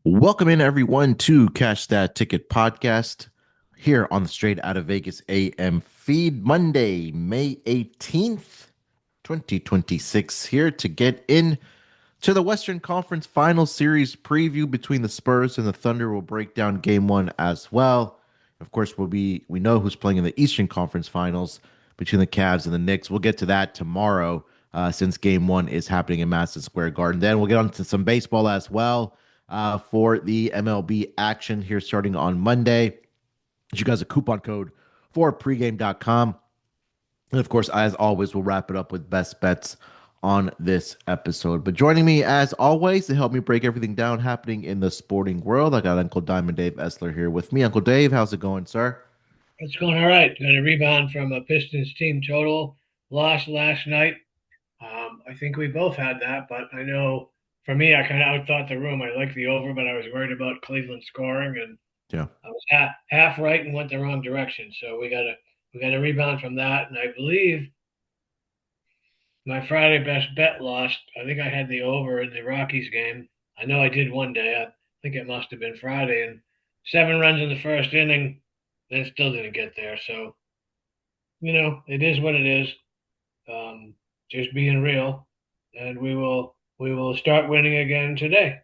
Welcome in everyone to Cash That Ticket Podcast here on the Straight Out of Vegas AM feed, Monday, May 18th, 2026, here to get in to the Western Conference Final Series preview between the Spurs and the Thunder. We'll break down game one as well. Of course, we know who's playing in the Eastern Conference Finals between the Cavs and the Knicks. We'll get to that tomorrow, since game one is happening in Madison Square Garden. Then we'll get on to some baseball as well, for the MLB action here starting on Monday. You guys a coupon code for pregame.com. And of course, as always, we'll wrap it up with best bets on this episode. But joining me, as always, to help me break everything down happening in the sporting world, I got Uncle Diamond Dave Essler here with me. Uncle Dave, how's it going, sir? It's going all right. Got a rebound from a Pistons team total loss last night. I think we both had that, but I know for me, I kind of outthought the room. I liked the over, but I was worried about Cleveland scoring, and Yeah. I was half right and went the wrong direction. So we got a rebound from that, and I believe my Friday best bet lost. I think I had the over in the Rockies game. I know I did one day. I think it must have been Friday, and 7 runs in the first inning, then still didn't get there. So it is what it is. Um, just being real, and we will start winning again today.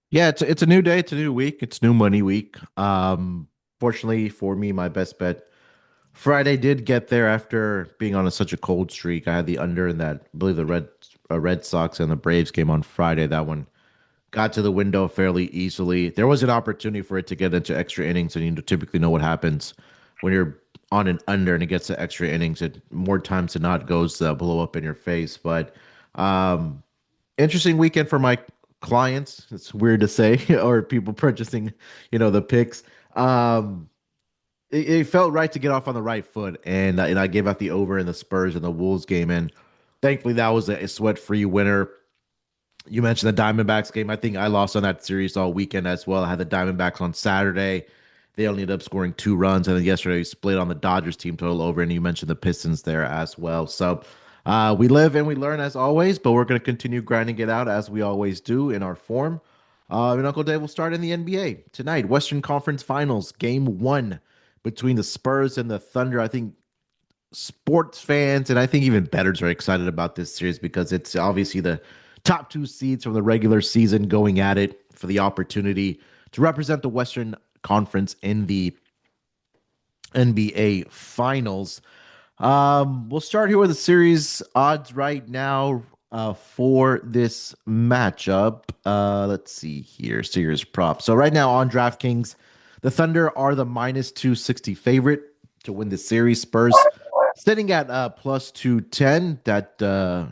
Yeah, it's a new day, it's a new week, it's new money week. Fortunately for me, my best bet Friday did get there after being on such a cold streak. I had the under in that, I believe the Red Sox and the Braves game on Friday. That one got to the window fairly easily. There was an opportunity for it to get into extra innings, and you typically know what happens when you're on an under and it gets to extra innings. It more times than not goes blow up in your face. But um, interesting weekend for my clients. It's weird to say, or people purchasing, the picks. Um, it felt right to get off on the right foot, and I gave out the over in the Spurs and the Wolves game, and thankfully that was a sweat-free winner. You mentioned the Diamondbacks game. I think I lost on that series all weekend as well. I had the Diamondbacks on Saturday. They only ended up scoring 2 runs. And then yesterday we split on the Dodgers team total over. And you mentioned the Pistons there as well. So we live and we learn as always, but we're going to continue grinding it out as we always do in our form. And Uncle Dave will start in the NBA tonight. Western Conference Finals, game one between the Spurs and the Thunder. I think sports fans and I think even bettors are excited about this series because it's obviously the top two seeds from the regular season going at it for the opportunity to represent the Western Conference in the NBA Finals. We'll start here with the series odds right now for this matchup. Let's see here, series prop. So right now on DraftKings, the Thunder are the minus 260 favorite to win the series. Spurs sitting at plus 210. That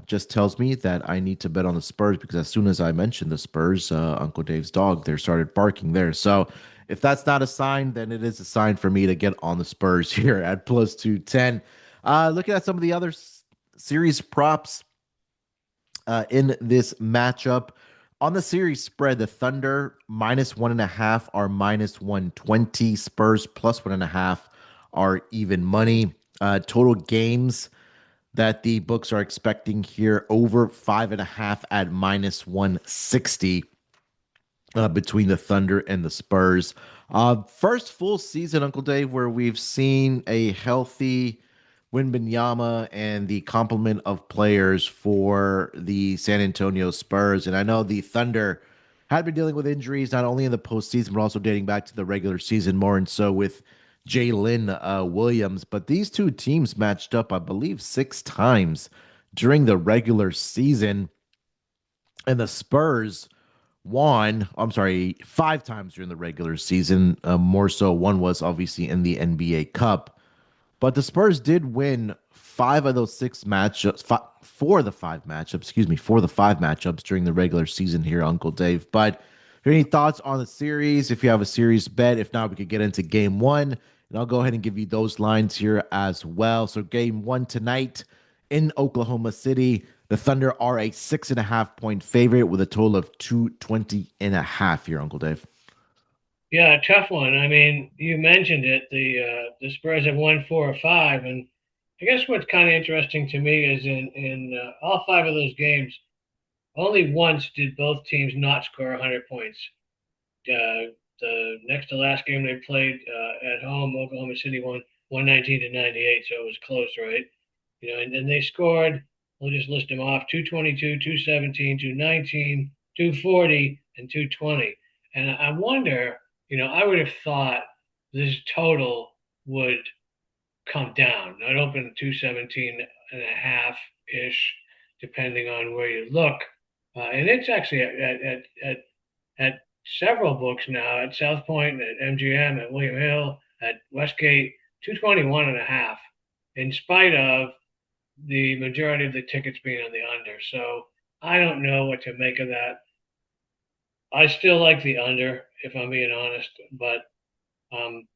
just tells me that I need to bet on the Spurs because as soon as I mentioned the Spurs, Uncle Dave's dog there started barking there. So if that's not a sign, then it is a sign for me to get on the Spurs here at plus 210. Looking at some of the other series props in this matchup. On the series spread, the Thunder -1.5 are -120. Spurs +1.5 are even money. Total games that the books are expecting here over 5.5 at -160 between the Thunder and the Spurs. First full season, Uncle Dave, where we've seen a healthy Wembanyama and the complement of players for the San Antonio Spurs. And I know the Thunder had been dealing with injuries not only in the postseason, but also dating back to the regular season, more and so with Jalen Williams. But these two teams matched up, I believe, 6 times during the regular season. And the Spurs won, I'm sorry, 5 times during the regular season. More so, one was obviously in the NBA Cup. But the Spurs did win 5 of those 6 matchups, four of the 5 matchups during the regular season here, Uncle Dave. But any thoughts on the series? If you have a series bet, if not, we could get into game one. And I'll go ahead and give you those lines here as well. So, game one tonight in Oklahoma City. The Thunder are a 6.5 point favorite with a total of 220.5 here, Uncle Dave. Yeah, tough one. I mean, you mentioned it. The Spurs have won 4 or 5, and I guess what's kind of interesting to me is in all 5 of those games, only once did both teams not score 100 points. The next to last game they played at home, Oklahoma City won 119 to 98, so it was close, right? And they scored. We'll just list them off: 222, 217, 219, 240, and 220. And I wonder, I would have thought this total would come down. I'd open 217 and a half ish, depending on where you look. And it's actually at several books now, at South Point, at MGM, at William Hill, at Westgate, 221 and a half, in spite of the majority of the tickets being on the under. So I don't know what to make of that. I still like the under, if I'm being honest, but um,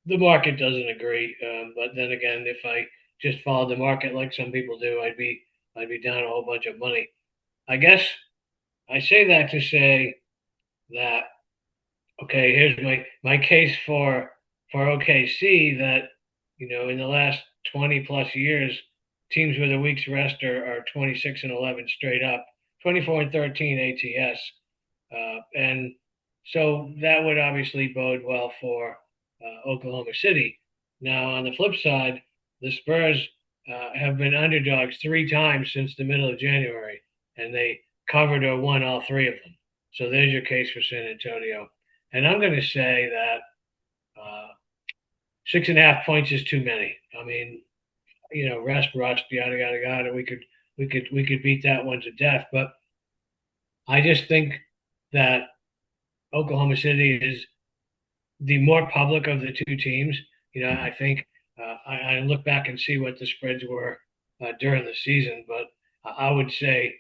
the market doesn't agree. But then again, if I just followed the market like some people do, I'd be down a whole bunch of money. I guess I say that to say that okay, here's my case for OKC that in the last 20 plus years, teams with a week's rest are 26 and 11 straight up, 24 and 13 ATS, and so that would obviously bode well for Oklahoma City. Now on the flip side, the Spurs have been underdogs three times since the middle of January, and they covered or won all three of them. So there's your case for San Antonio. And I'm going to say that 6.5 points is too many. I mean, rust, yada yada yada. We could beat that one to death. But I just think that Oklahoma City is the more public of the two teams. I think I look back and see what the spreads were during the season, but I would say,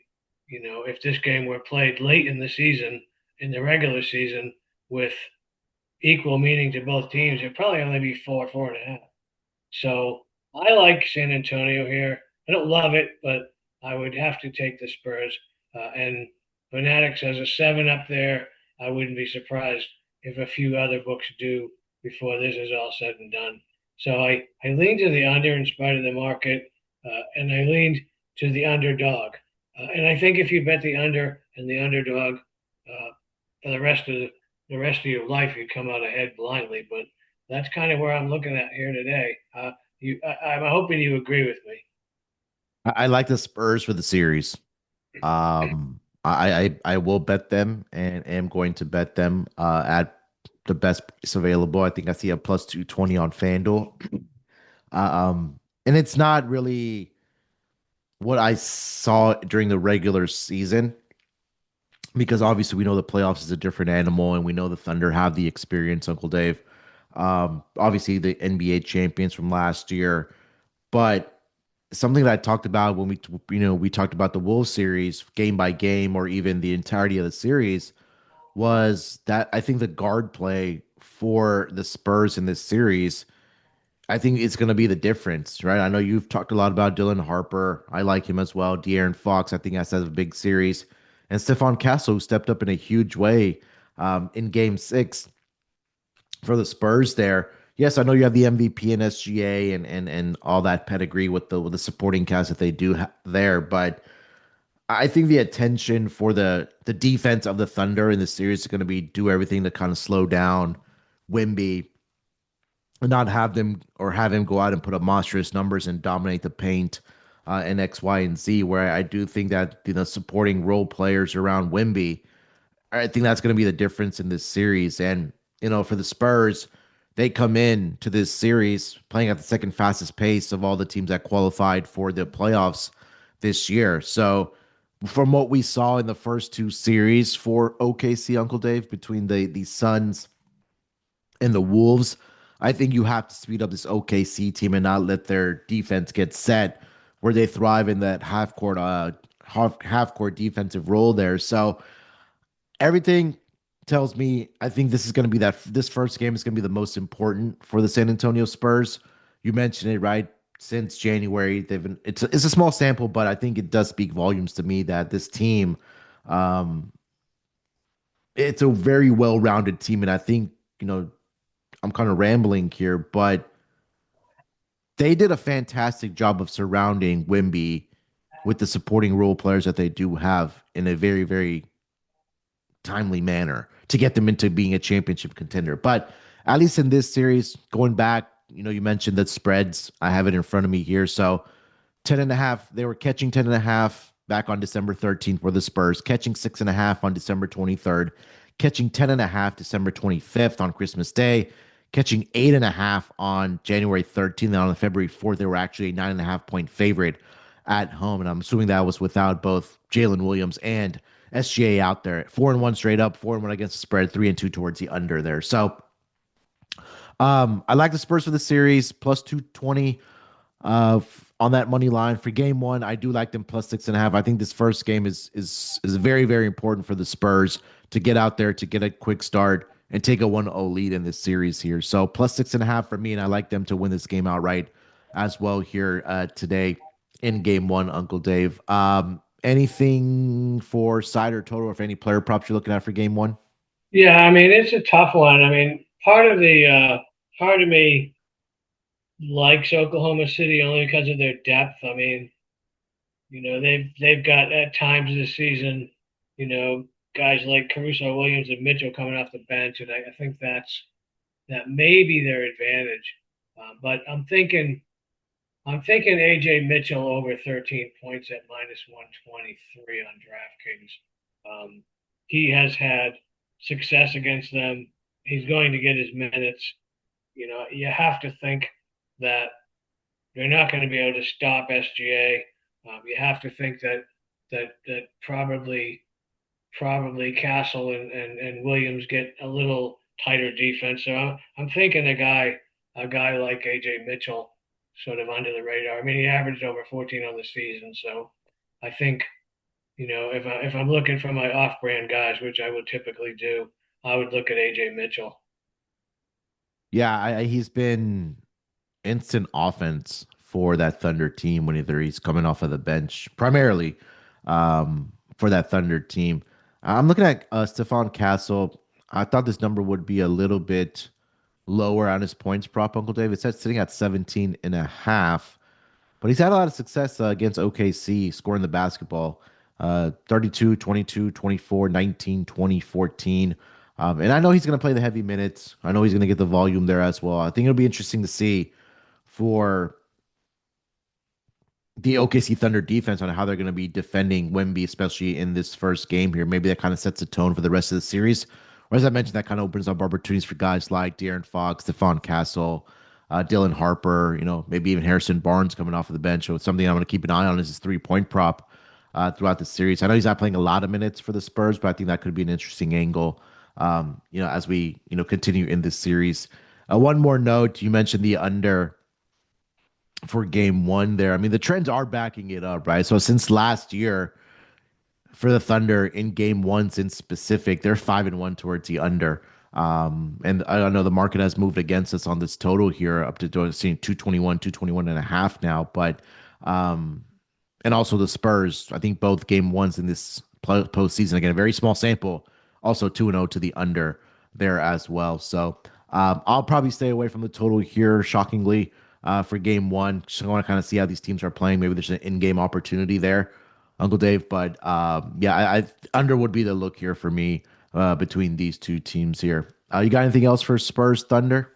if this game were played late in the season, in the regular season, with equal meaning to both teams, it'd probably only be 4.5. So I like San Antonio here. I don't love it, but I would have to take the Spurs. And Fanatics has a 7 up there. I wouldn't be surprised if a few other books do before this is all said and done. So I lean to the under in spite of the market, and I leaned to the underdog. And I think if you bet the under and the underdog for the rest of your life, you come out ahead blindly. But that's kind of where I'm looking at here today. I'm hoping you agree with me. I like the Spurs for the series. I will bet them and am going to bet them at the best price available. I think I see a plus 220 on FanDuel. And it's not really what I saw during the regular season because obviously we know the playoffs is a different animal and we know the Thunder have the experience, Uncle Dave. Obviously the NBA champions from last year, but something that I talked about when we talked about the Wolves series game by game or even the entirety of the series was that I think the guard play for the Spurs in this series, I think it's going to be the difference, right? I know you've talked a lot about Dylan Harper. I like him as well. De'Aaron Fox, I think that's a big series. And Stephon Castle, who stepped up in a huge way in game six for the Spurs there. Yes, I know you have the MVP and SGA and all that pedigree with the supporting cast that they do there, but I think the attention for the defense of the Thunder in the series is going to be do everything to kind of slow down Wimby and not have them or have him go out and put up monstrous numbers and dominate the paint in X, Y, and Z. Where I do think that supporting role players around Wimby, I think that's going to be the difference in this series. And for the Spurs, they come in to this series playing at the second fastest pace of all the teams that qualified for the playoffs this year. So from what we saw in the first two series for OKC, Uncle Dave, between the Suns and the Wolves, I think you have to speed up this OKC team and not let their defense get set where they thrive in that half court defensive role there. So everything tells me I think this is going to be this first game is going to be the most important for the San Antonio Spurs. You mentioned it, right? Since January, they've been it's a small sample, but I think it does speak volumes to me that this team, um, it's a very well-rounded team, and I think I'm kind of rambling here, but they did a fantastic job of surrounding Wimby with the supporting role players that they do have in a very, very timely manner to get them into being a championship contender. But at least in this series, going back, you mentioned that spreads. I have it in front of me here. So 10.5, they were catching 10.5 back on December 13th for the Spurs, catching 6.5 on December 23rd, catching 10.5 December 25th on Christmas Day, catching 8.5 on January 13th. And on February 4th, they were actually a 9.5 point favorite at home. And I'm assuming that was without both Jalen Williams and SGA out there. 4-1 straight up, 4-1 against the spread, 3-2 towards the under there. So I like the Spurs for the series, plus 220 on that money line for game one. I do like them plus 6.5. I think this first game is very, very important for the Spurs to get out there to get a quick start and take a 1-0 lead in this series here. So plus 6.5 for me, and I like them to win this game outright as well here today in game one, Uncle Dave. Anything for side or total, or if any player props you're looking at for game one? Yeah, I mean it's a tough one. I mean, part of me likes Oklahoma City only because of their depth. I mean, they've got at times this season, guys like Caruso, Williams, and Mitchell coming off the bench, and I think that may be their advantage. But I'm thinking Ajay Mitchell over 13 points at minus 123 on DraftKings. He has had success against them. He's going to get his minutes. You have to think that they're not going to be able to stop SGA. You have to think that probably Castle and Williams get a little tighter defense. So I'm thinking a guy like AJ Mitchell sort of under the radar. I mean, he averaged over 14 on the season, so I think if I'm looking for my off-brand guys, which I would typically do, I would look at AJ Mitchell. Yeah, he's been instant offense for that Thunder team whenever he's coming off of the bench, primarily for that Thunder team. I'm looking at Stephon Castle. I thought this number would be a little bit lower on his points prop, Uncle Dave. It says sitting at 17.5, but he's had a lot of success against OKC scoring the basketball. 32, 22, 24, 19, 20, 14. And I know he's going to play the heavy minutes. I know he's going to get the volume there as well. I think it'll be interesting to see for the OKC Thunder defense on how they're going to be defending Wemby, especially in this first game here. Maybe that kind of sets a tone for the rest of the series. Or as I mentioned, that kind of opens up opportunities for guys like De'Aaron Fox, Stephon Castle, Dylan Harper, maybe even Harrison Barnes coming off of the bench. So it's something I'm going to keep an eye on is his 3 point prop throughout the series. I know he's not playing a lot of minutes for the Spurs, but I think that could be an interesting angle, as we, continue in this series. One more note, you mentioned the under for game one there. I mean, the trends are backing it up, right? So since last year for the Thunder in game ones in specific, they're 5-1 towards the under. And I don't know the market has moved against us on this total here up to seeing 221, 221 and a half now. But and also the Spurs, I think both game ones in this postseason, again, a very small sample, also 2-0 to the under there as well. So I'll probably stay away from the total here, shockingly, for game one. Just want to kind of see how these teams are playing. Maybe there's an in-game opportunity there, Uncle Dave. But yeah, under would be the look here for me between these two teams here. You got anything else for Spurs Thunder?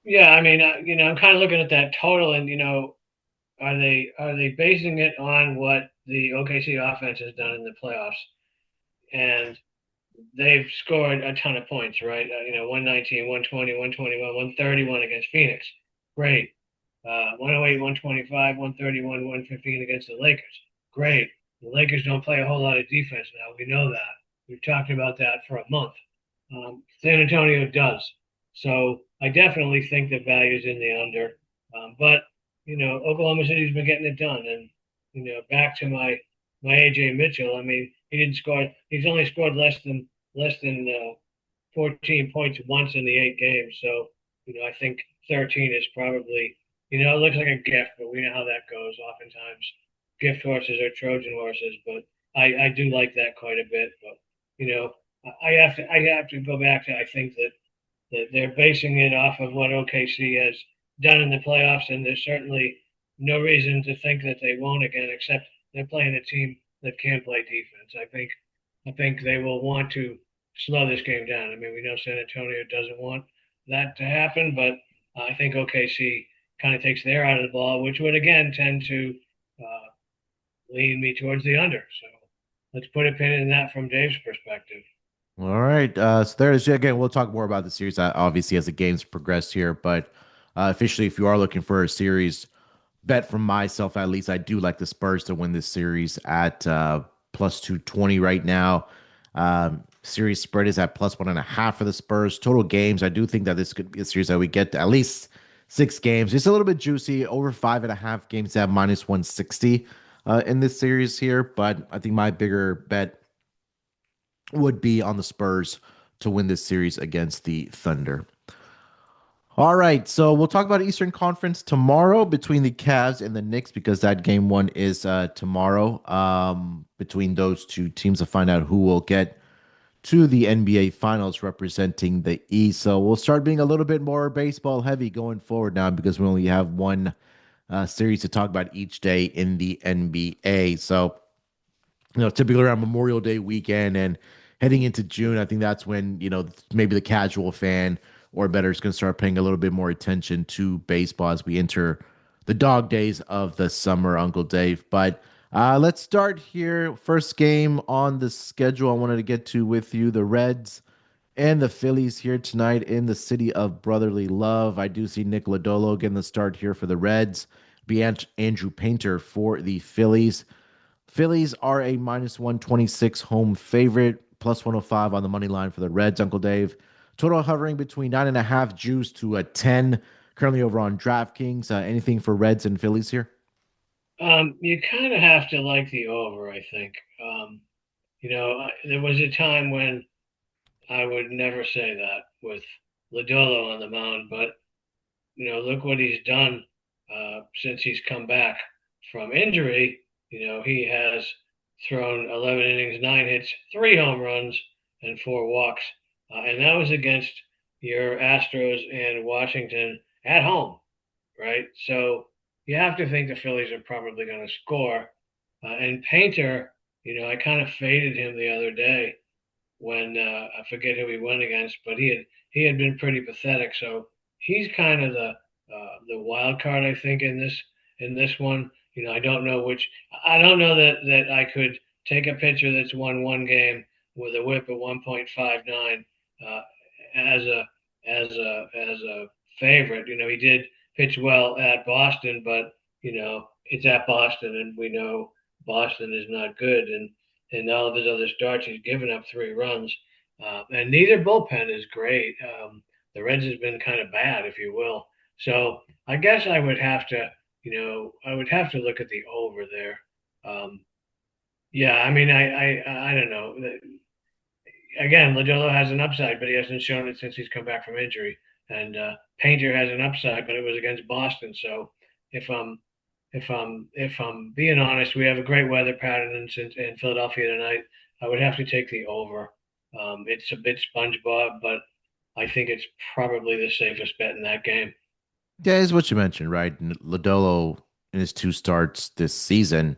Yeah, I mean, I'm kind of looking at that total, and are they basing it on what the OKC offense has done in the playoffs? And they've scored a ton of points, right? 119, 120, 121, 131 against Phoenix. Great. 108, 125, 131, 115 against the Lakers. Great. The Lakers don't play a whole lot of defense now. We know that. We've talked about that for a month. San Antonio does. So I definitely think the value's in the under. But Oklahoma City's been getting it done. And back to my AJ Mitchell. I mean, he didn't score. He's only scored less than 14 points once in the 8 games. So I think 13 is probably it looks like a gift, but we know how that goes. Oftentimes, gift horses are Trojan horses. But I do like that quite a bit. But I have to go back to I think that they're basing it off of what OKC has done in the playoffs, and there's certainly no reason to think that they won't again, except they're playing a team that can play defense. I think they will want to slow this game down. I mean, we know San Antonio doesn't want that to happen, but I think OKC kind of takes their eye of the ball, which would again tend to uh, lean me towards the under. So let's put a pin in that from Dave's perspective. All right. So there is again. We'll talk more about the series obviously as the games progress here, but officially, if you are looking for a series bet from myself, at least I do like the Spurs to win this series at plus 220 right now. Series spread is at plus 1.5 for the Spurs. Total games, I do think that this could be a series that we get to at least 6 games. It's a little bit juicy. Over 5.5 games at minus 160 in this series here, but I think my bigger bet would be on the Spurs to win this series against the Thunder. All right, so we'll talk about Eastern Conference tomorrow between the Cavs and the Knicks because that game one is tomorrow between those two teams to find out who will get to the NBA Finals representing the East. So we'll start being a little bit more baseball heavy going forward now because we only have one series to talk about each day in the NBA. So typically around Memorial Day weekend and heading into June, I think that's when, maybe the casual fan or better is going to start paying a little bit more attention to baseball as we enter the dog days of the summer, Uncle Dave. But let's start here. First game on the schedule I wanted to get to with you, the Reds and the Phillies here tonight in the city of brotherly love. I do see Nick Lodolo getting the start here for the Reds. Be Andrew Painter for the Phillies. Phillies are a minus 126 home favorite, plus 105 on the money line for the Reds, Uncle Dave. Total hovering between 9.5 juice to a 10. Currently over on DraftKings. Anything for Reds and Phillies here? You kind of have to like the over, I think. There was a time when I would never say that with Lodolo on the mound, but look what he's done since he's come back from injury. He has thrown 11 innings, 9 hits, 3 home runs, and 4 walks. And that was against your Astros and Washington at home, right? So you have to think the Phillies are probably going to score. And Painter, I kind of faded him the other day when I forget who he went against, but he had been pretty pathetic. So he's kind of the wild card, I think, in this one. I don't know which. I don't know that I could take a pitcher that's won one game with a WHIP of 1.59 uh, as a favorite. He did pitch well at Boston, but it's at Boston, and we know Boston is not good, and all of his other starts, he's given up 3 runs. And neither bullpen is great. The Reds has been kind of bad, if you will. So I guess I would have to look at the over there. Um, yeah, I mean, I don't know. Again, Lodolo has an upside, but he hasn't shown it since he's come back from injury. And Painter has an upside, but it was against Boston. So if I'm being honest, we have a great weather pattern in Philadelphia tonight. I would have to take the over. It's a bit SpongeBob, but I think it's probably the safest bet in that game. Yeah, is what you mentioned, right? Lodolo in his two starts this season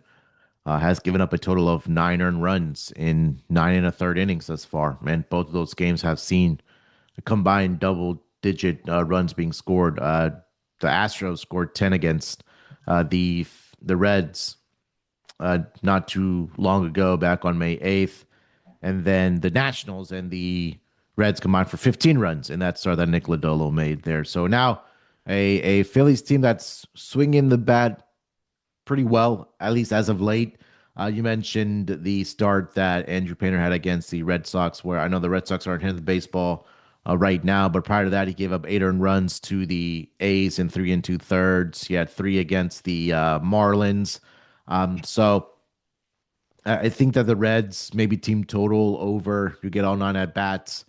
has given up a total of 9 earned runs in 9 1/3 innings thus far. And both of those games have seen a combined double-digit runs being scored. The Astros scored 10 against the Reds not too long ago, back on May 8th. And then the Nationals and the Reds combined for 15 runs in that start that Nick Lodolo made there. So now a Phillies team that's swinging the bat pretty well, at least as of late. You mentioned the start that Andrew Painter had against the Red Sox, where I know the Red Sox aren't hitting the baseball right now, but prior to that, he gave up 8 earned runs to the A's in 3 2/3. He had three against the Marlins. So I think that the Reds maybe team total over. You get all 9 at bats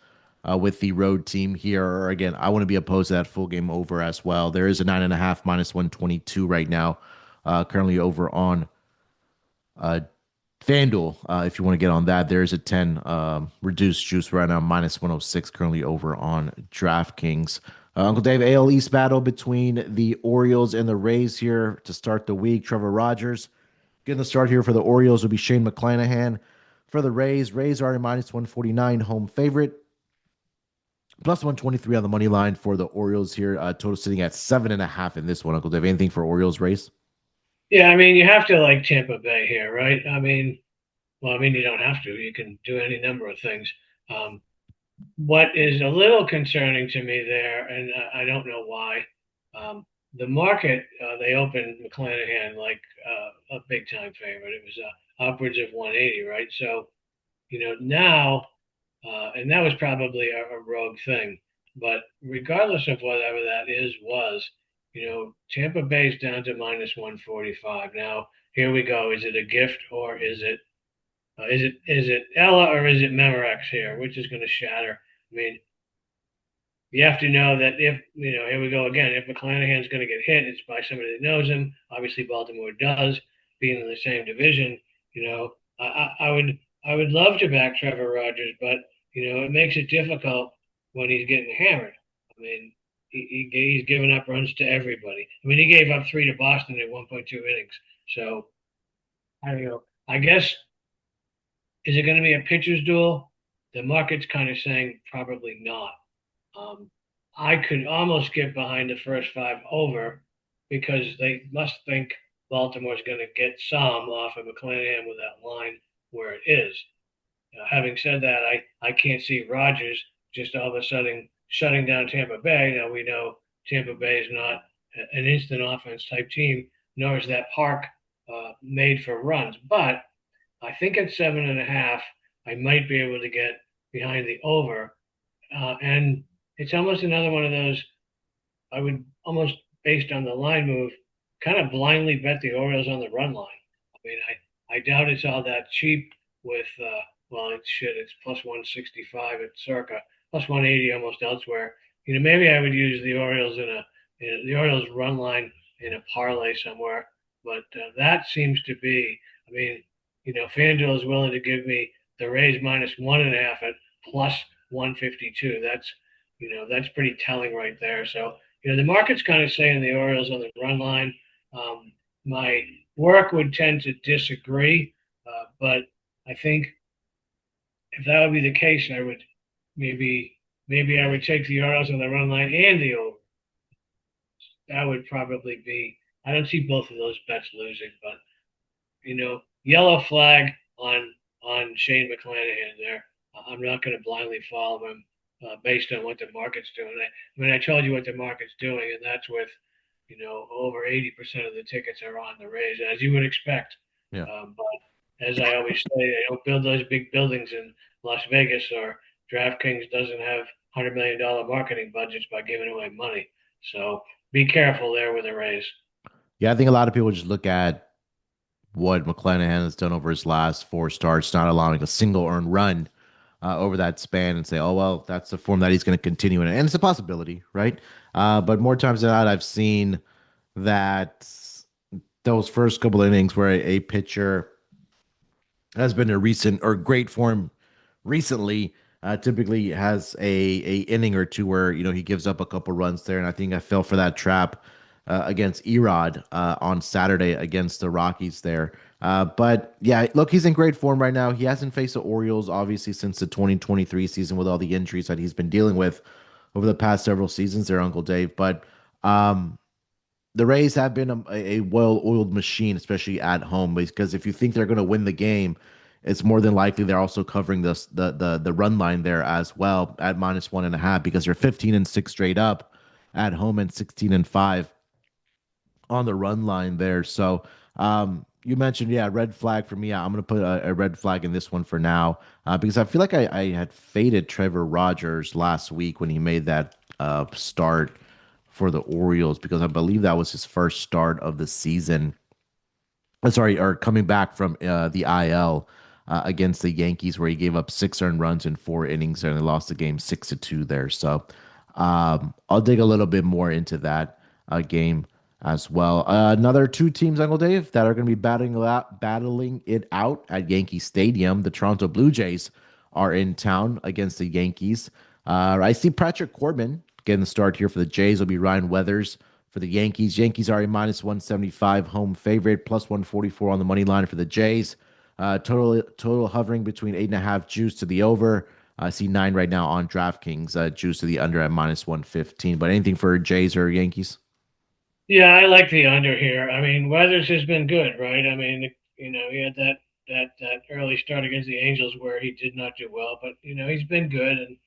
with the road team here. Or again, I want to be opposed to that full game over as well. There is a 9.5 minus 122 right now, currently over on uh, FanDuel. If you want to get on that, there is a 10 reduced juice right now, minus 106, currently over on DraftKings. Uncle Dave, AL East battle between the Orioles and the Rays here to start the week. Trevor Rogers getting the start here for the Orioles will be Shane McClanahan For the Rays, Rays are a minus 149 home favorite, plus 123 on the money line for the Orioles here. Total sitting at 7.5 in this one. Uncle Dave, anything for Orioles race? Yeah, I mean, you have to like Tampa Bay here, right? I mean, well, I mean, you don't have to. You can do any number of things. Um, what is a little concerning to me there, and I don't know why, um, the market, they opened McClanahan like a big time favorite. It was upwards of 180, right? So, now, and that was probably a rogue thing, but regardless of whatever that was, Tampa Bay's down to minus 145. Now, here we go. Is it a gift or is it Ella or is it Memorex here? Which is going to shatter? I mean, you have to know that if here we go again. If McClanahan's going to get hit, it's by somebody that knows him. Obviously, Baltimore does, being in the same division. I would love to back Trevor Rogers, but it makes it difficult when he's getting hammered. I mean, he's giving up runs to everybody. I mean, he gave up three to Boston in 1.2 innings. So I don't know. I guess, is it going to be a pitcher's duel? The market's kind of saying probably not. Um, I could almost get behind the first five over because they must think Baltimore's going to get some off of McClanahan with that line where it is. Having said that, I can't see Rogers just all of a sudden shutting down Tampa Bay. Now we know Tampa Bay is not an instant offense type team, nor is that park made for runs. But I think at 7.5, I might be able to get behind the over. And it's almost another one of those, I would almost, based on the line move, kind of blindly bet the Orioles on the run line. I mean, I doubt it's all that cheap with, well, it's plus 165 at circa, plus 180 almost elsewhere. Maybe I would use the Orioles the Orioles run line in a parlay somewhere, but that seems to be, I mean, FanDuel is willing to give me the Rays minus 1.5 at plus 152. That's pretty telling right there. So, the market's kind of saying the Orioles on the run line. My work would tend to disagree, but I think if that would be the case, I would maybe I would take the Orioles on the run line and the over. That would probably be. I don't see both of those bets losing, but yellow flag on Shane McClanahan there. I'm not going to blindly follow him based on what the market's doing. I mean, I told you what the market's doing, and that's with over 80% of the tickets are on the Rays, as you would expect. Yeah. But as I always say, they don't build those big buildings in Las Vegas, or DraftKings doesn't have $100 million marketing budgets by giving away money. So be careful there with the Rays. Yeah, I think a lot of people just look at what McClanahan has done over his last four starts, not allowing a single earned run over that span, and say, oh, well, that's the form that he's going to continue in. And it's a possibility, right? But more times than not, I've seen that those first couple innings where a pitcher has been a recent or great form recently, typically has a inning or two where he gives up a couple runs there, and I think I fell for that trap against Erod on Saturday against the Rockies there. But yeah, look, he's in great form right now. He hasn't faced the Orioles obviously since the 2023 season with all the injuries that he's been dealing with over the past several seasons there, Uncle Dave. But the Rays have been a well-oiled machine, especially at home, because if you think they're going to win the game, it's more than likely they're also covering the run line there as well at minus 1.5, because they're 15-6 straight up at home and 16-5 on the run line there. So you mentioned, yeah, red flag for me. I'm going to put a red flag in this one for now because I feel like I had faded Trevor Rogers last week when he made that start for the Orioles, because I believe that was his first start of the season. Sorry, or coming back from the IL against the Yankees, where he gave up 6 earned runs in 4 innings and they lost the game 6-2 there. So I'll dig a little bit more into that game as well. Another two teams, Uncle Dave, that are going to be battling it out at Yankee Stadium. The Toronto Blue Jays are in town against the Yankees. I see Patrick Corbin getting the start here for the Jays. Will be Ryan Weathers for the Yankees. Yankees are a minus 175 home favorite, plus 144 on the money line for the Jays. Total hovering between 8.5 juice to the over. I see 9 right now on DraftKings, juice to the under at -115. But anything for Jays or Yankees? Yeah, I like the under here. I mean, Weathers has been good, right? I mean, he had that early start against the Angels where he did not do well, but he's been good, and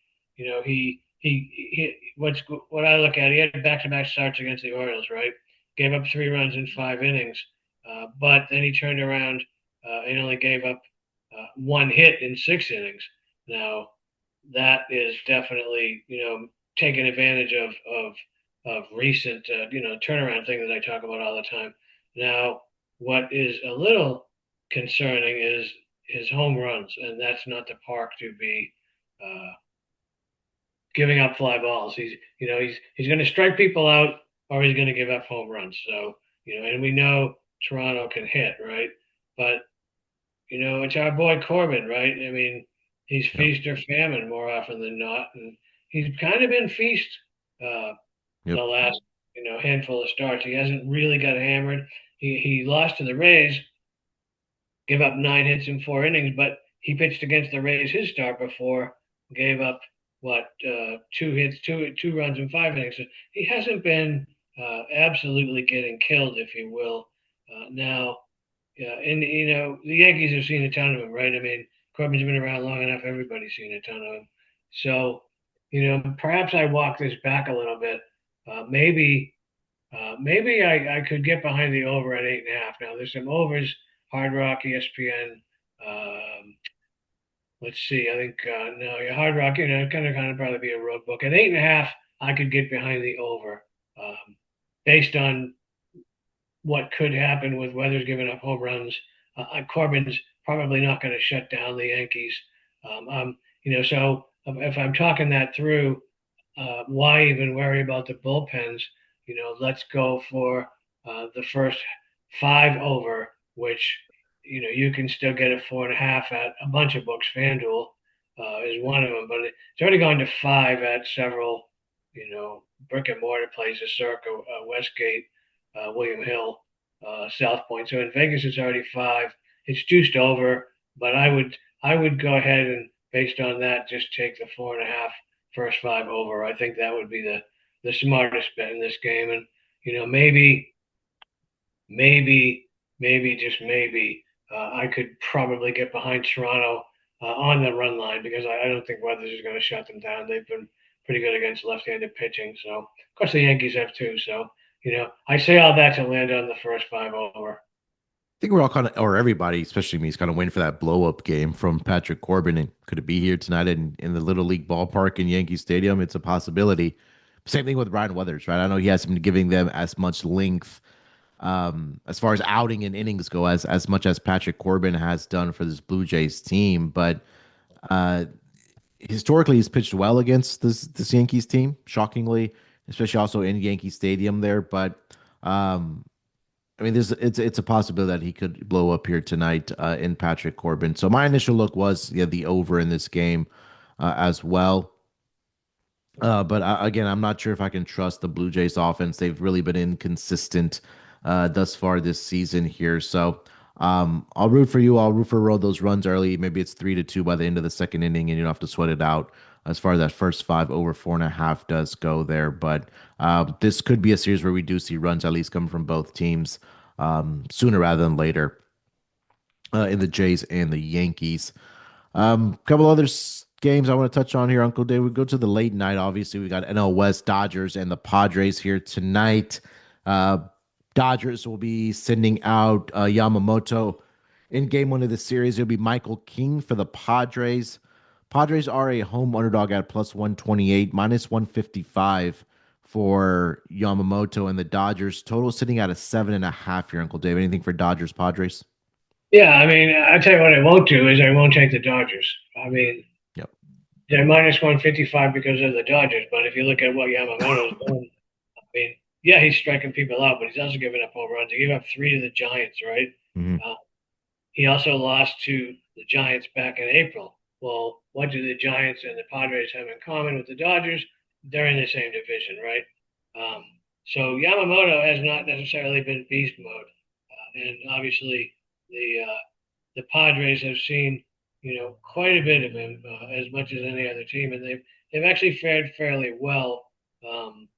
what I look at, he had back-to-back starts against the Orioles, right? Gave up 3 runs in 5 innings, but then he turned around and only gave up 1 hit in 6 innings. Now, that is definitely taking advantage of recent turnaround thing that I talk about all the time. Now, what is a little concerning is his home runs, and that's not the park to be uh, giving up fly balls. He's going to strike people out, or he's going to give up home runs. So and we know Toronto can hit, right? But it's our boy Corbin, right? I mean, he's Yep. feast or famine more often than not, and he's kind of been feast uh, the Yep. last handful of starts. He hasn't really got hammered. He lost to the Rays, gave up 9 hits in 4 innings, but he pitched against the Rays his start before, gave up 2 hits, two runs in 5 innings. So he hasn't been absolutely getting killed, if you will. Now, yeah, and the Yankees have seen a ton of him, right? I mean, Corbin's been around long enough; everybody's seen a ton of him. So, perhaps I walk this back a little bit. Maybe I could get behind the over at 8.5. Now, there's some overs. Hard Rock, ESPN. Let's see. I think no, yeah, Hard Rock. Kind of probably be a road book at 8.5. I could get behind the over, based on what could happen with Weathers giving up home runs. Corbin's probably not going to shut down the Yankees. So if I'm talking that through, why even worry about the bullpens? Let's go for the first 5 over, which you can still get a 4.5 at a bunch of books. FanDuel is one of them, but it's already gone to 5 at several brick and mortar places, Circa, Westgate, William Hill, South Point. So in Vegas, it's already 5. It's juiced over, but I would go ahead and based on that, just take the 4.5 first 5 over. I think that would be the smartest bet in this game, and maybe, maybe just maybe I could probably get behind Toronto on the run line because I don't think Weathers is going to shut them down. They've been pretty good against left-handed pitching. So, of course, the Yankees have too. So, I say all that to land on the first 5 over. Think we're all kind of, or everybody, especially me, is kind of waiting for that blow up game from Patrick Corbin. And could it be here tonight in the Little League ballpark in Yankee Stadium? It's a possibility. Same thing with Ryan Weathers, right? I know he hasn't been giving them as much length as far as outing and innings go as much as Patrick Corbin has done for this Blue Jays team. But uh, historically, he's pitched well against this Yankees team, shockingly, especially also in Yankee Stadium there. But um, I mean, it's a possibility that he could blow up here tonight in Patrick Corbin. So my initial look was the over in this game as well. But again, I'm not sure if I can trust the Blue Jays offense. They've really been inconsistent thus far this season here. So I'll root for you. I'll root for road those runs early. Maybe it's 3-2 by the end of the second inning, and you don't have to sweat it out as far as that first 5 over 4.5 does go there. But this could be a series where we do see runs at least coming from both teams sooner rather than later in the Jays and the Yankees. A couple other games I want to touch on here, Uncle Dave. We go to the late night. Obviously, we got NL West Dodgers and the Padres here tonight. Uh, Dodgers will be sending out Yamamoto in game one of the series. It'll be Michael King for the Padres. Padres are a home underdog at plus 128, -155 for Yamamoto and the Dodgers. Total sitting at a 7.5 here, Uncle Dave. Anything for Dodgers Padres? Yeah, I mean, I tell you what I won't do is I won't take the Dodgers. I mean, Yep. they're -155 because of the Dodgers, but if you look at what Yamamoto's doing, I mean, yeah, he's striking people out, but he's also giving up home runs. He gave up 3 to the Giants, right? Mhm. Uh, he also lost to the Giants back in April. Well, what do the Giants and the Padres have in common with the Dodgers? They're in the same division, right? Um, so Yamamoto has not necessarily been beast mode, and obviously the the Padres have seen, quite a bit of him, as much as any other team, and they've actually fared fairly well. Um,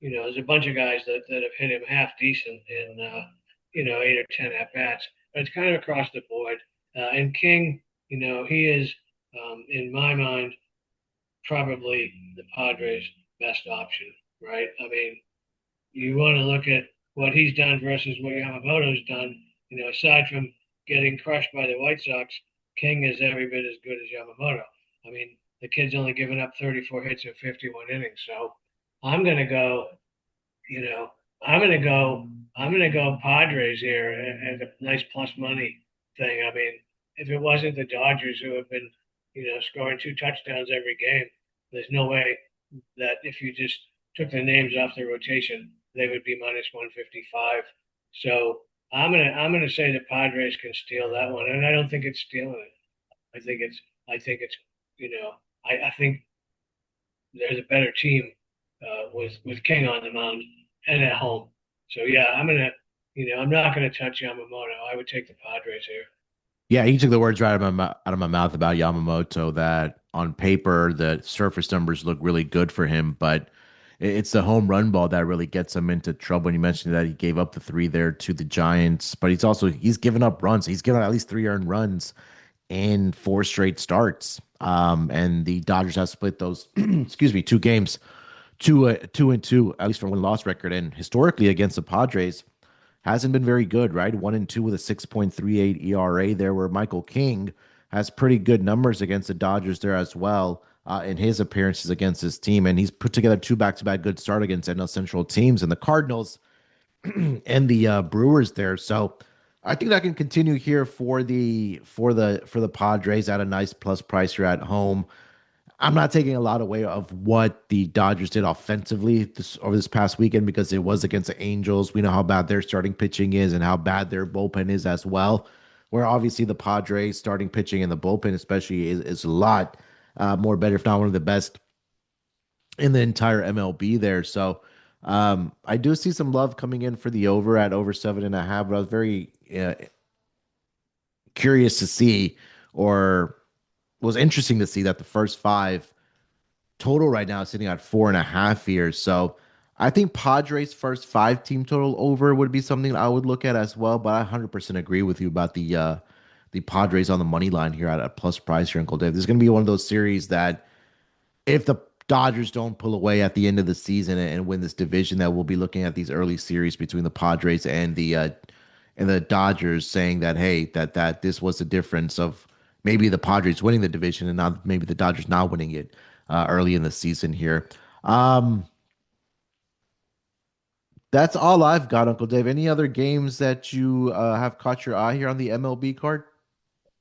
there's a bunch of guys that have hit him half decent in, 8 or 10 at bats, but it's kind of across the board. And King, he is, in my mind, probably the Padres' best option, right? I mean, you want to look at what he's done versus what Yamamoto's done. Aside from getting crushed by the White Sox, King is every bit as good as Yamamoto. I mean, the kid's only given up 34 hits in 51 innings. So I'm going to go, you know, I'm going to go, I'm going to go Padres here as a nice plus money thing. I mean, if it wasn't the Dodgers who have been, scoring 2 touchdowns every game, there's no way that if you just took the names off the rotation, they would be minus 155. So I'm gonna say the Padres can steal that one, and I don't think it's stealing it. I think it's you know I think there's a better team with King on the mound and at home. So yeah, I'm not gonna touch Yamamoto. I would take the Padres here. Yeah, he took the words right out of my mouth about Yamamoto. That on paper the surface numbers look really good for him, but it's the home run ball that really gets him into trouble. And you mentioned that he gave up the three there to the Giants, but he's given up runs. He's given up at least three earned runs in four straight starts. And the Dodgers have split those, excuse me, two games, 2-2, at least from win loss record. And historically against the Padres, hasn't been very good, right? 1-2 with a 6.38 ERA there, where Michael King has pretty good numbers against the Dodgers there as well in his appearances against his team. And he's put together two back-to-back good start against NL Central teams and the Cardinals and the Brewers there. So I think that can continue here for the Padres at a nice plus price here at home. I'm not taking a lot away of what the Dodgers did offensively over this past weekend because it was against the Angels. We know how bad their starting pitching is and how bad their bullpen is as well. Where obviously the Padres starting pitching and the bullpen, especially, is a lot more better, if not one of the best in the entire MLB there. So I do see some love coming in for the over at over 7.5, but I was very curious to see, or was interesting to see, that the first five total right now is sitting at 4.5 years. So I think Padres first five team total over would be something I would look at as well. But I 100% agree with you about the Padres on the money line here at a plus price here, Uncle Dave. This is going to be one of those series that if the Dodgers don't pull away at the end of the season and win this division, that we'll be looking at these early series between the Padres and the Dodgers, saying that, hey, that this was the difference of maybe the Padres winning the division and not maybe the Dodgers not winning it early in the season here. Um, that's all I've got, Uncle Dave. Any other games that you have caught your eye here on the MLB card,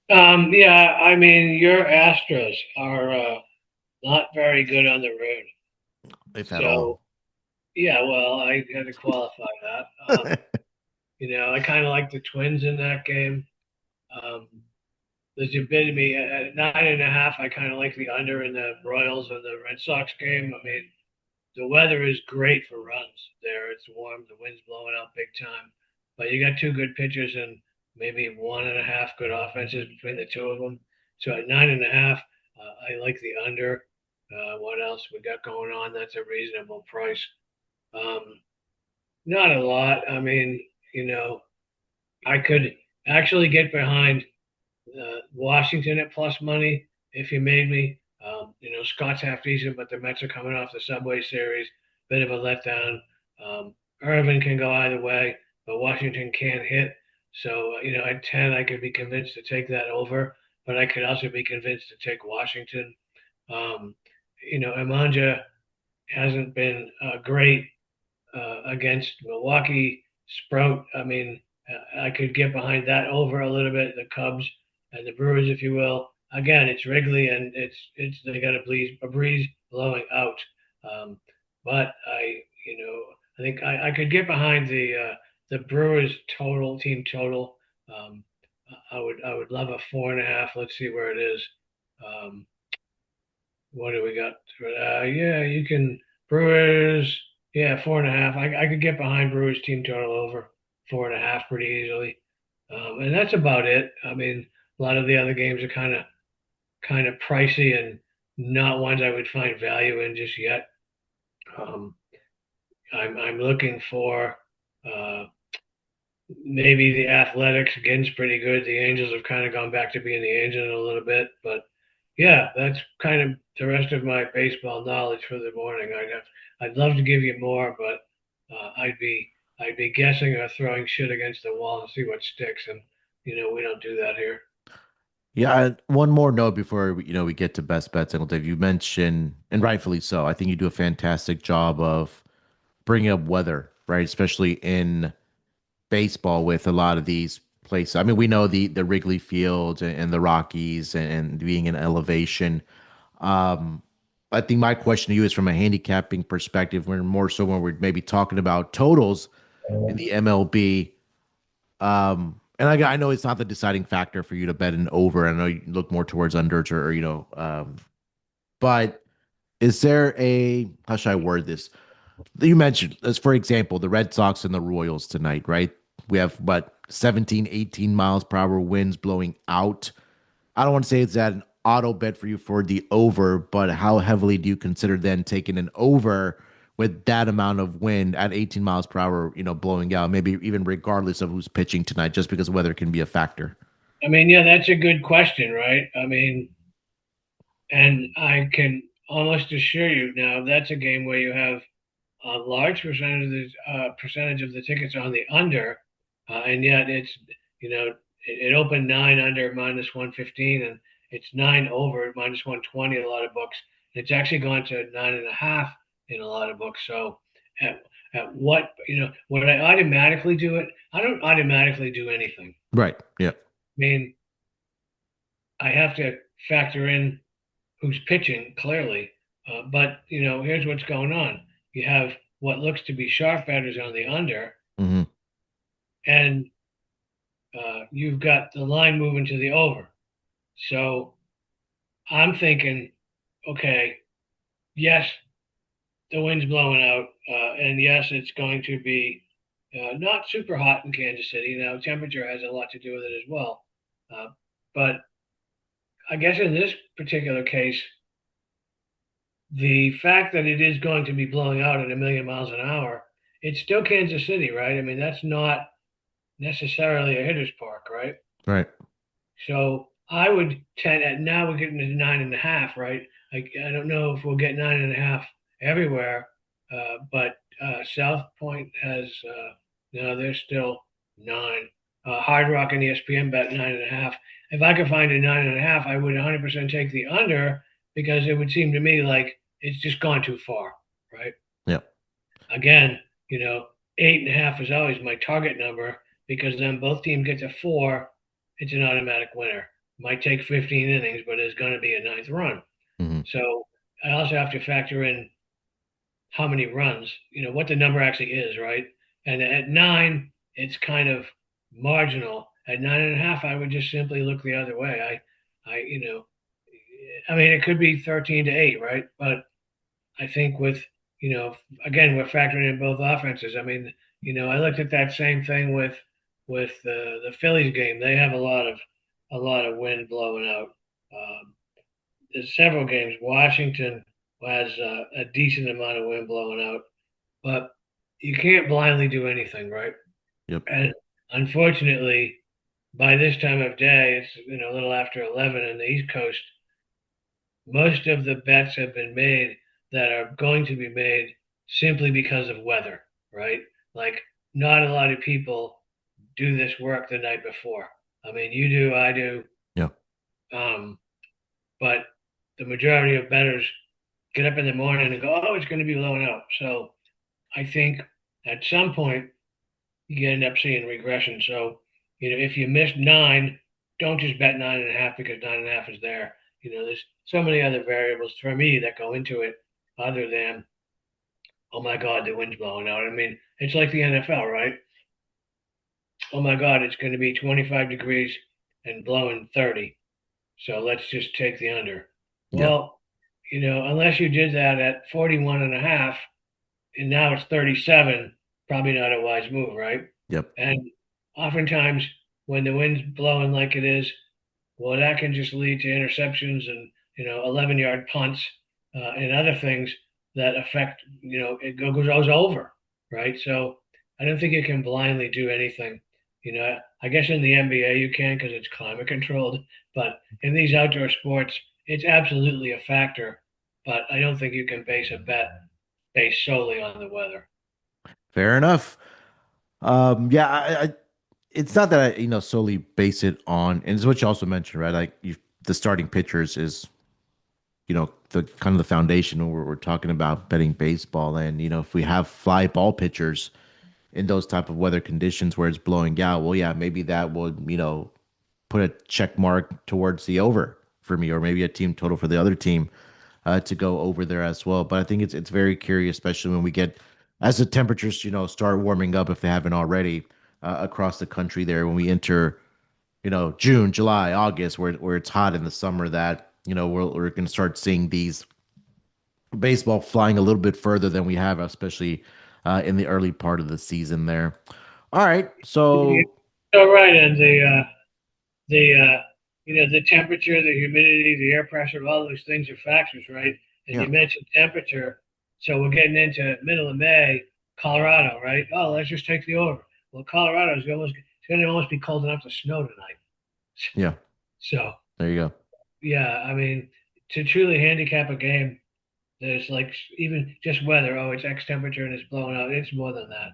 Yeah, I mean, your Astros are not very good on the road. if at So all? yeah, well, I had to qualify that. I kind of like the Twins in that game. Um, there's a bit of me at 9.5. I kind of like the under in the Royals and the Red Sox game. I mean, the weather is great for runs there. It's warm, the wind's blowing out big time, but you got two good pitchers and maybe 1.5 good offenses between the two of them. So at 9.5, I like the under. What else we got going on? That's a reasonable price. Um, Not a lot. I mean, you know, I could actually get behind Washington at plus money if you made me. Scott's half decent, but the Mets are coming off the Subway Series. Bit of a letdown. Irvin can go either way, but Washington can't hit. So, at 10, I could be convinced to take that over, but I could also be convinced to take Washington. Um, Imanja hasn't been great against Milwaukee. Sprout, I mean, I could get behind that over a little bit. The Cubs and the Brewers, if you will. Again, it's Wrigley, and it's they got a breeze blowing out. Um, but I think I could get behind the Brewers total team total. Um, I would love a 4.5. Let's see where it is. Um, what do we got? Yeah, you can Brewers. Yeah, 4.5. I could get behind Brewers team total over 4.5 pretty easily, and that's about it. I mean, A lot of the other games are kind of pricey and not ones I would find value in just yet. Um, I'm looking for uh, maybe the Athletics. Again's pretty good. The Angels have kind of gone back to being the Angels a little bit, but yeah, that's kind of the rest of my baseball knowledge for the morning. I'd love to give you more, but I'd be guessing or throwing shit against the wall and see what sticks, and we don't do that here. Yeah, one more note before we get to best bets. And Dave, you mentioned, and rightfully so, I think you do a fantastic job of bringing up weather, right? Especially in baseball with a lot of these places. I mean, we know the Wrigley Field and the Rockies and being in elevation. Um, I think my question to you is from a handicapping perspective, when more so when we're maybe talking about totals in the MLB. And I know it's not the deciding factor for you to bet an over. I know you look more towards unders but is there a, how should I word this? You mentioned, as for example, the Red Sox and the Royals tonight, right? We have what 17, 18 miles per hour winds blowing out. I don't want to say it's that an auto bet for you for the over, but how heavily do you consider then taking an over with that amount of wind at 18 miles per hour, blowing out, maybe even regardless of who's pitching tonight, just because weather can be a factor? I mean, yeah, that's a good question, right? I mean, and I can almost assure you now that's a game where you have a large percentage of the tickets on the under, and yet it opened nine under minus 115, and it's nine over minus 120 in a lot of books. It's actually gone to nine and a half in a lot of books. So at at what would I automatically do it? I don't automatically do anything. Right. Yeah. I mean, I have to factor in who's pitching clearly. But here's what's going on. You have what looks to be sharp batters on the under, Hmm. and you've got the line moving to the over. So I'm thinking, okay, yes, the wind's blowing out, and yes, it's going to be not super hot in Kansas City. Now, temperature has a lot to do with it as well. Uh, but I guess in this particular case, the fact that it is going to be blowing out at a million miles an hour, it's still Kansas City, right? I mean, that's not necessarily a hitter's park, right? Right. So I would tend at now we're getting to nine and a half, right? I don't know if we'll get nine and a half everywhere, but South Point has no, they're still nine. Hard Rock and ESPN bet nine and a half. If I could find a nine and a half, I would 100% take the under because it would seem to me like it's just gone too far, right? Yeah. Again, eight and a half is always my target number because then both teams get to four. It's an automatic winner. Might take 15 innings, but it's going to be a ninth run. Hmm. So I also have to factor in how many runs, what the number actually is, right? And at nine, it's kind of marginal. At nine and a half, I would just simply look the other way. I mean, it could be 13 to 8, right? But I think with, again, we're factoring in both offenses. I mean, I looked at that same thing with the Phillies game. They have a lot of wind blowing out. There's several games. Washington has a decent amount of wind blowing out, but you can't blindly do anything, right? Yep. And unfortunately, by this time of day, it's a little after 11 in the East Coast. Most of the bets have been made that are going to be made simply because of weather, right? Like, not a lot of people do this work the night before. I mean, you do, I do, Yeah. um, but the majority of bettors get up in the morning and go, "Oh, it's going to be blowing out." So I think at some point you end up seeing regression. So if you missed nine, don't just bet nine and a half because nine and a half is there. There's so many other variables for me that go into it other than, oh my God, the wind's blowing out. I mean, it's like the NFL, right? Oh my God, it's going to be 25 degrees and blowing 30. So let's just take the under. Yeah. Well, unless you did that at 41 and a half and now it's 37, probably not a wise move, right? Yep. And oftentimes when the wind's blowing like it is, well, that can just lead to interceptions and 11-yard punts and other things that affect goes over, right? So I don't think you can blindly do anything. I guess in the NBA you can because it's climate controlled, but in these outdoor sports, it's absolutely a factor. But I don't think you can base a bet based solely on the weather. Fair enough. Yeah, it's not that I, solely base it on, and it's what you also mentioned, right? Like the starting pitchers is, the kind of the foundation where we're talking about betting baseball. And, if we have fly ball pitchers in those type of weather conditions where it's blowing out, well, yeah, maybe that would, put a check mark towards the over for me, or maybe a team total for the other team to go over there as well. But I think it's very curious, especially when we get as the temperatures, start warming up if they haven't already across the country there when we enter, June, July, August, where it's hot in the summer, that we're going to start seeing these baseball flying a little bit further than we have, especially in the early part of the season there. All right, You're so so right, and the temperature, the humidity, the air pressure, all those things are factors, right? And yeah, you mentioned temperature, so we're getting into middle of May, Colorado, right? Oh, let's just take the over. Well, Colorado is almost it's going to almost be cold enough to snow tonight. yeah, So there you go. yeah, I mean, to truly handicap a game, there's like even just weather. Oh, it's X temperature and it's blowing out. It's more than that.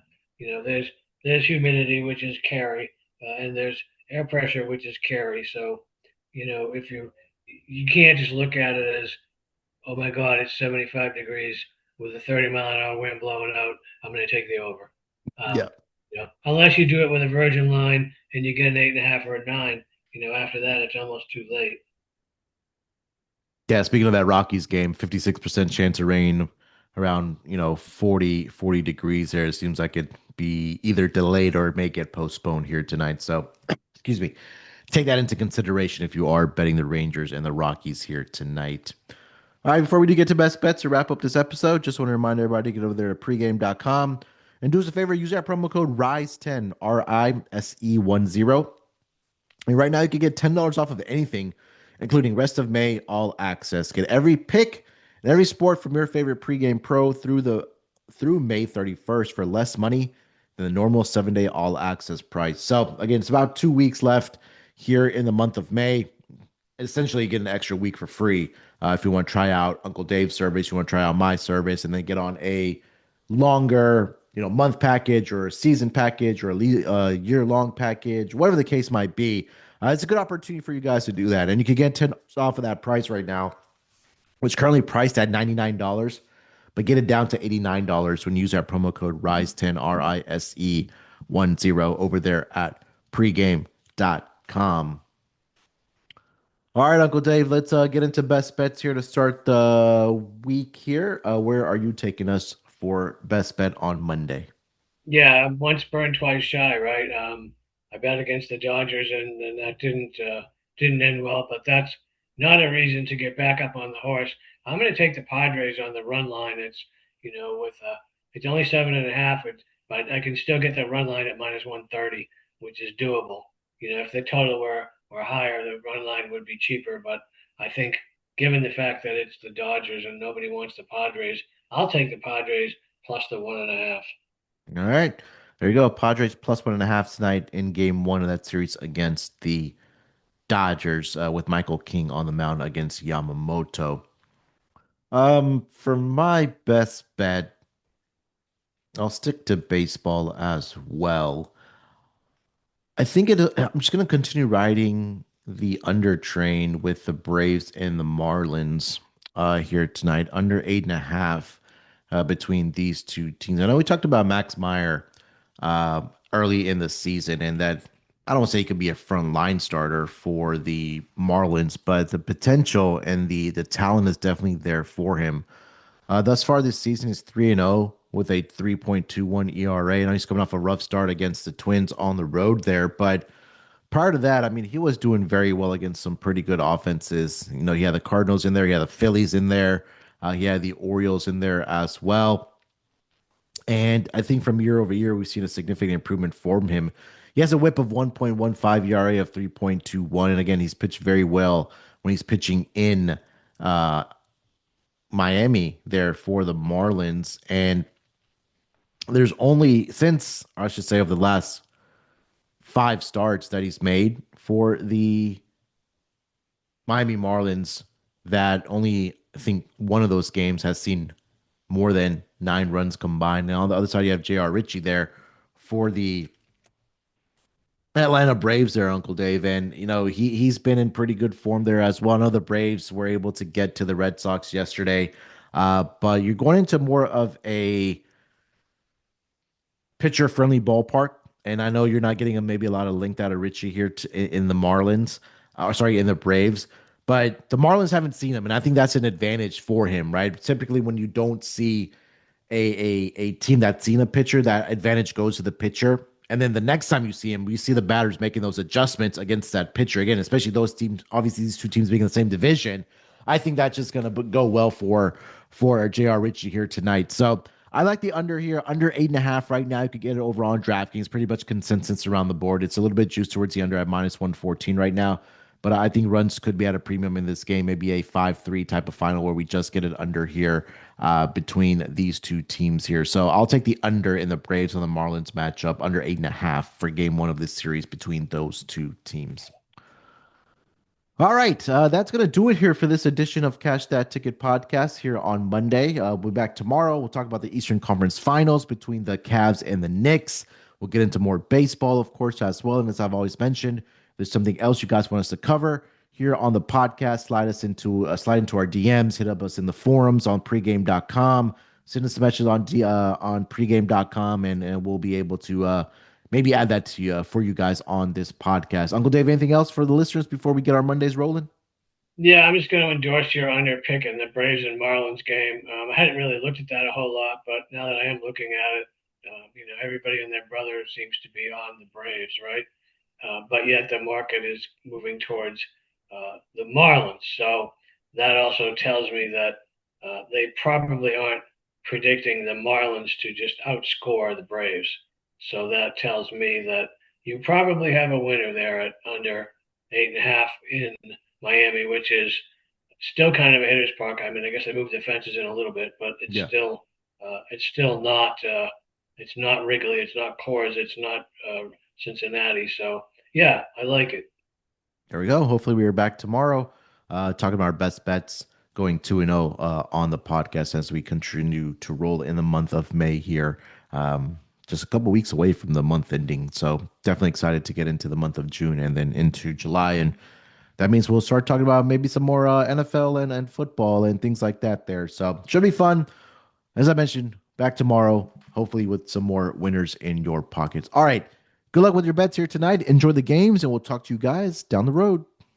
There's humidity, which is carry, and there's air pressure, which is carry. So, if you can't just look at it as, oh my God, it's 75 degrees with a 30-mile-an-hour wind blowing out. I'm going to take the over. Yeah. Unless you do it with a virgin line and you get an 8.5 or a 9. After that, it's almost too late. Yeah, speaking of that Rockies game, 56% chance of rain around, 40 degrees there. It seems like it'd be either delayed or it may get postponed here tonight. So, excuse me. Take that into consideration if you are betting the Rangers and the Rockies here tonight. All right, before we do get to best bets to wrap up this episode, just want to remind everybody to get over there to pregame.com and do us a favor, use that promo code RISE10, RISE10. And right now, you can get $10 off of anything, including rest of May all access. Get every pick and every sport from your favorite pregame pro through May 31st for less money than the normal 7-day all access price. So again, it's about 2 weeks left here in the month of May. Essentially, you get an extra week for free if you want to try out Uncle Dave's service, you want to try out my service, and then get on a longer, month package or a season package or a year-long package, whatever the case might be. It's a good opportunity for you guys to do that, and you can get 10 off of that price right now, which is currently priced at $99, but get it down to $89 when you use our promo code RISE10, RISE10 over there at pregame.com. All right, Uncle Dave, let's get into best bets here to start the week here. Where are you taking us for best bet on Monday? Yeah, once burned, twice shy, right? I bet against the Dodgers, and that didn't end well. But that's not a reason to get back up on the horse. I'm going to take the Padres on the run line. With it's only 7.5, but I can still get the run line at -130, which is doable. If the total were higher, the run line would be cheaper. But I think, given the fact that it's the Dodgers and nobody wants the Padres, I'll take the Padres plus the 1.5. All right, there you go. Padres plus 1.5 tonight in game one of that series against the Dodgers with Michael King on the mound against Yamamoto. For my best bet, I'll stick to baseball as well. I think I'm just going to continue riding the under train with the Braves and the Marlins here tonight, under 8.5 between these two teams. I know we talked about Max Meyer uh, early in the season, and that I don't want to say he could be a front line starter for the Marlins, but the potential and the talent is definitely there for him. Thus far this season is 3-0 with a 3.21 ERA. I know he's coming off a rough start against the Twins on the road there, but prior to that, I mean, he was doing very well against some pretty good offenses. He had the Cardinals in there, he had the Phillies in there, he had the Orioles in there as well. And I think from year over year, we've seen a significant improvement from him. He has a whip of 1.15, ERA of 3.21. And again, he's pitched very well when he's pitching in uh, Miami there for the Marlins. And there's only, since I should say, of the last five starts that he's made for the Miami Marlins, that only I think one of those games has seen more than 9 runs combined. And on the other side, you have J.R. Ritchie there for the Atlanta Braves there, Uncle Dave. And, he's been in pretty good form there as well. I know the Braves were able to get to the Red Sox yesterday. But you're going into more of a pitcher friendly ballpark. And I know you're not getting maybe a lot of linked out of Ritchie here in the Marlins, or sorry, in the Braves. But the Marlins haven't seen him. And I think that's an advantage for him, right? Typically, when you don't see a team that's seen a pitcher, that advantage goes to the pitcher. And then the next time you see him, you see the batters making those adjustments against that pitcher again, especially those teams. Obviously, these two teams being in the same division. I think that's just going to go well for J.R. Ritchie here tonight. So I like the under here, under 8.5 right now. You could get it over on DraftKings. Pretty much consensus around the board. It's a little bit juiced towards the under at minus 114 right now. But I think runs could be at a premium in this game, maybe a 5-3 type of final where we just get it under here between these two teams here. So I'll take the under in the Braves and the Marlins matchup, under 8.5 for game one of this series between those two teams. All right, that's going to do it here for this edition of Cash That Ticket podcast here on Monday. We'll be back tomorrow. We'll talk about the Eastern Conference Finals between the Cavs and the Knicks. We'll get into more baseball, of course, as well. And as I've always mentioned, if there's something else you guys want us to cover here on the podcast, slide into our DMs, hit up us in the forums on pregame.com, send us a message on pregame.com, and we'll be able to maybe add that to you for you guys on this podcast. Uncle Dave, anything else for the listeners before we get our Mondays rolling? Yeah, I'm just going to endorse your under pick in the Braves and Marlins game. I hadn't really looked at that a whole lot, but now that I am looking at it, everybody and their brother seems to be on the Braves, right? But yet the market is moving towards the Marlins. So that also tells me that they probably aren't predicting the Marlins to just outscore the Braves. So that tells me that you probably have a winner there at under 8.5 in Miami, which is still kind of a hitter's park. I mean, I guess they moved the fences in a little bit, but Yeah. it's still not it's not Wrigley, it's not Coors, it's not Cincinnati. So yeah, I like it. There we go. Hopefully, we are back tomorrow talking about our best bets, going 2-0 on the podcast as we continue to roll in the month of May here. Just a couple weeks away from the month ending. So, definitely excited to get into the month of June and then into July. And that means we'll start talking about maybe some more NFL and football and things like that there. So, should be fun. As I mentioned, back tomorrow, hopefully with some more winners in your pockets. All right. Good luck with your bets here tonight. Enjoy the games, and we'll talk to you guys down the road.